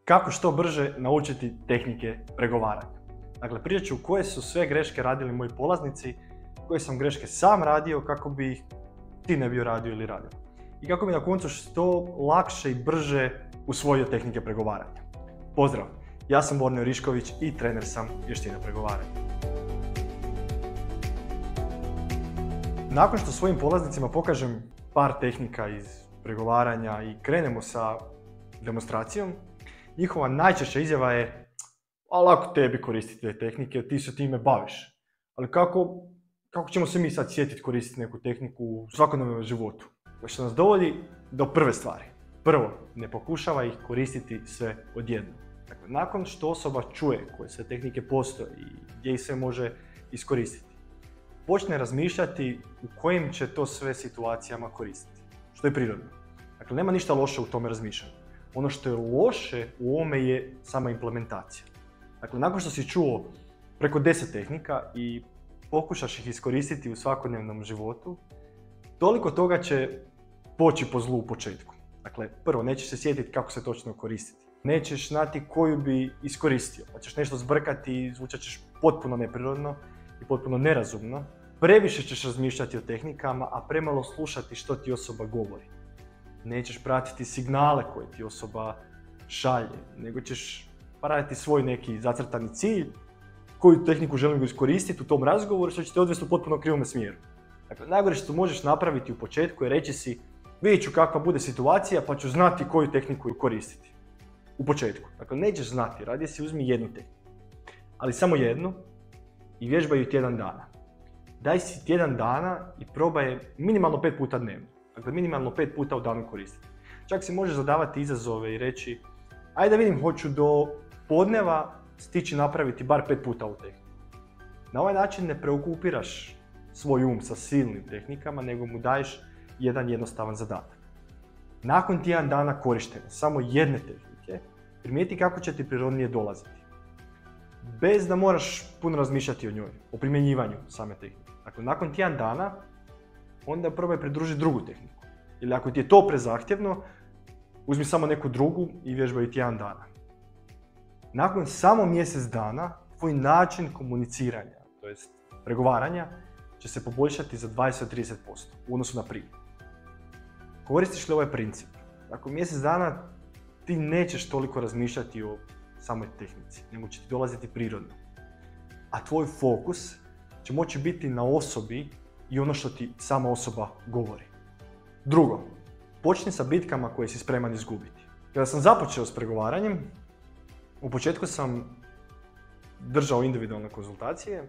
Kako što brže naučiti tehnike pregovaranja. Dakle, pričat ću koje su sve greške radili moji polaznici, koje sam greške sam radio kako bi ih ti ne bio radio ili radio. I kako bi na koncu što lakše i brže usvojio tehnike pregovaranja. Pozdrav, ja sam Borne Orišković i trener sam vještina pregovaranja. Nakon što svojim polaznicima pokažem par tehnika iz pregovaranja i krenemo sa demonstracijom, njihova najčešća izjava je: ali ako tebi koristiti te tehnike, ti se time baviš. Ali kako ćemo se mi sad sjetiti koristiti neku tehniku u svakodnevnom životu? Što nas dovodi do prve stvari. Prvo, ne pokušava ih koristiti sve odjednom. Dakle, nakon što osoba čuje koje sve tehnike postoje i gdje ih sve može iskoristiti, počne razmišljati u kojim će to sve situacijama koristiti. Što je prirodno. Dakle, nema ništa loše u tome razmišljanju. Ono što je loše u ovome je sama implementacija. Dakle, nakon što si čuo preko 10 tehnika i pokušaš ih iskoristiti u svakodnevnom životu, toliko toga će poći po zlu u početku. Dakle, prvo, nećeš se sjetiti kako se točno koristiti. Nećeš znati koju bi iskoristio, pa ćeš nešto zbrkati i zvučat ćeš potpuno neprirodno i potpuno nerazumno. Previše ćeš razmišljati o tehnikama, a premalo slušati što ti osoba govori. Nećeš pratiti signale koje ti osoba šalje, nego ćeš raditi svoj neki zacrtani cilj, koju tehniku želim iskoristiti u tom razgovoru, što će te odvesti u potpuno krivome smjeru. Dakle, najgore što možeš napraviti u početku je reći si: vidjet ću kakva bude situacija pa ću znati koju tehniku koristiti. U početku. Dakle, nećeš znati, radije si uzmi jednu tehniku. Ali samo jednu i vježbaj ju tjedan dana. Daj si tjedan dana i probaj je minimalno 5 puta dnevno. Dakle, minimalno 5 puta u danu koristiti. Čak si možeš zadavati izazove i reći: ajde vidim, hoću do podneva stići napraviti bar 5 puta ovu tehniku. Na ovaj način ne preokupiraš svoj um sa silnim tehnikama, nego mu daješ jedan jednostavan zadatak. Nakon tjedan dana korištenja samo jedne tehnike, primijeti kako će ti prirodnije dolaziti. Bez da moraš puno razmišljati o njoj, o primjenjivanju same tehnike. Dakle, nakon tjedan dana, onda probaj pridružiti drugu tehniku. Ili ako ti je to prezahtjevno, uzmi samo neku drugu i vježbaj tjedan dana. Nakon samo mjesec dana, tvoj način komuniciranja, to jest pregovaranja, će se poboljšati za 20-30% u odnosu na prije. Koristiš li ovaj princip? Nakon mjesec dana ti nećeš toliko razmišljati o samoj tehnici, nego će ti dolaziti prirodno. A tvoj fokus će moći biti na osobi i ono što ti sama osoba govori. Drugo, počni sa bitkama koje si spreman izgubiti. Kada sam započeo s pregovaranjem, u početku sam držao individualne konzultacije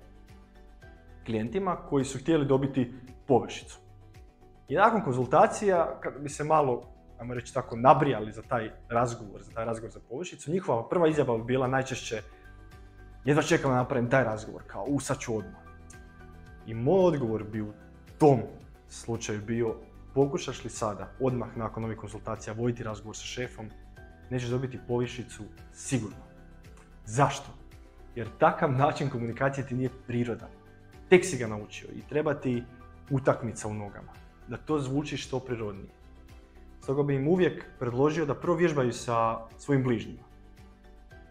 klijentima koji su htjeli dobiti povišicu. I nakon konzultacija, kada bi se malo, ajmo reći tako, nabrijali za taj razgovor za povišicu, njihova prva izjava bi bila najčešće: jedva čekam da napravim taj razgovor, kao sad ću odmah. I moj odgovor bi u tom slučaju bio: pokušaš li sada, odmah nakon ovih konzultacija, voditi razgovor sa šefom, nećeš dobiti povišicu sigurno. Zašto? Jer takav način komunikacije ti nije prirodan. Tek si ga naučio i treba ti utakmica u nogama, da to zvuči što prirodnije. Stoga bi im uvijek predložio da prvo vježbaju sa svojim bližnjima.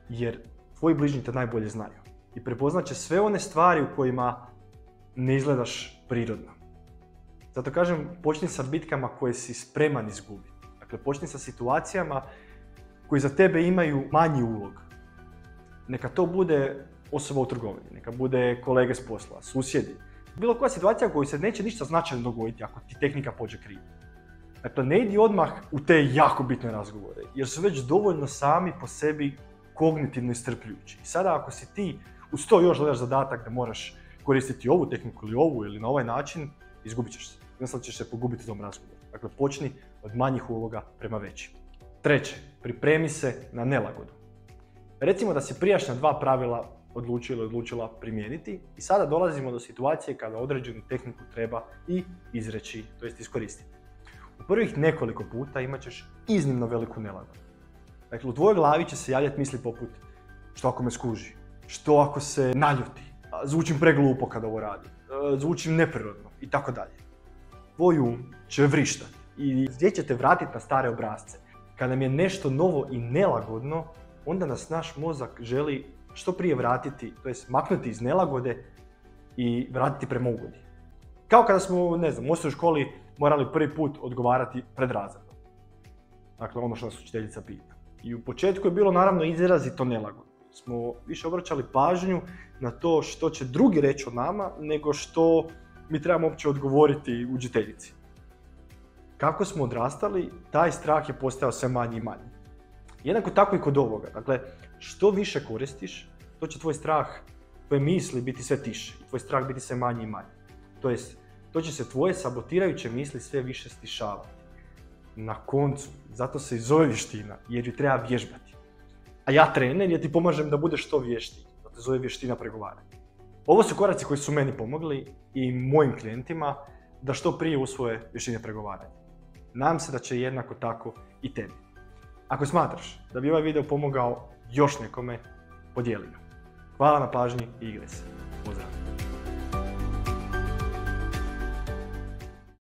Jer tvoji bližnji te najbolje znaju i prepoznat će sve one stvari u kojima ne izgledaš prirodno. Zato kažem, počni sa bitkama koje si spreman izgubiti. Dakle, počni sa situacijama koji za tebe imaju manji ulog. Neka to bude osoba u trgovini, neka bude kolege s posla, susjedi. Bilo koja situacija u kojoj se neće ništa značajno dogoditi ako ti tehnika pođe krivo. Dakle, ne idi odmah u te jako bitne razgovore, jer su već dovoljno sami po sebi kognitivno iscrpljujući. I sada ako si ti uz to još dodaš zadatak da moraš koristiti ovu tehniku ili ovu ili na ovaj način, izgubit ćeš se. Jednostavno ćeš se pogubiti u tom razgovoru. Dakle, počni od manjih uloga prema većim. Treće, pripremi se na nelagodu. Recimo da si prijašnja 2 pravila odlučila primijeniti i sada dolazimo do situacije kada određenu tehniku treba i izreći, to jest iskoristiti. U prvih nekoliko puta imat ćeš iznimno veliku nelagodu. Dakle, u tvojoj glavi će se javljati misli poput: što ako me skuži, što ako se naljuti, zvučim preglupo kada ovo radim, zvučim neprirodno itd. Tvoj um će vrištati i gdje će te vratiti na stare obrasce. Kada nam je nešto novo i nelagodno, onda nas naš mozak želi što prije vratiti, to jest maknuti iz nelagode i vratiti prema ugodi. Kao kada smo, ne znam, u osnovnoj školi morali prvi put odgovarati pred razredom. Dakle, ono što nas učiteljica pita. I u početku je bilo naravno izrazito nelagodno. Smo više obraćali pažnju na to što će drugi reći o nama, nego što mi trebamo uopće odgovoriti učiteljici. Kako smo odrastali, taj strah je postao sve manji i manji. Jednako tako i kod ovoga. Dakle, što više koristiš, to će tvoj strah, tvoje misli biti sve tiše i tvoj strah biti sve manji i manji. To jest, to će se tvoje sabotirajuće misli sve više stišavati. Na koncu, zato se i zove vještina, jer ju treba vježbati. A ja trener, jer ti pomažem da budeš što vještiji. To se zove vještina pregovaranja. Ovo su koraci koji su meni pomogli i mojim klijentima da što prije usvoje vještine pregovaranja. Nadam se da će jednako tako i tebi. Ako smatraš da bi ovaj video pomogao još nekome, podijeli ga. Hvala na pažnji i igraj se. Pozdrav!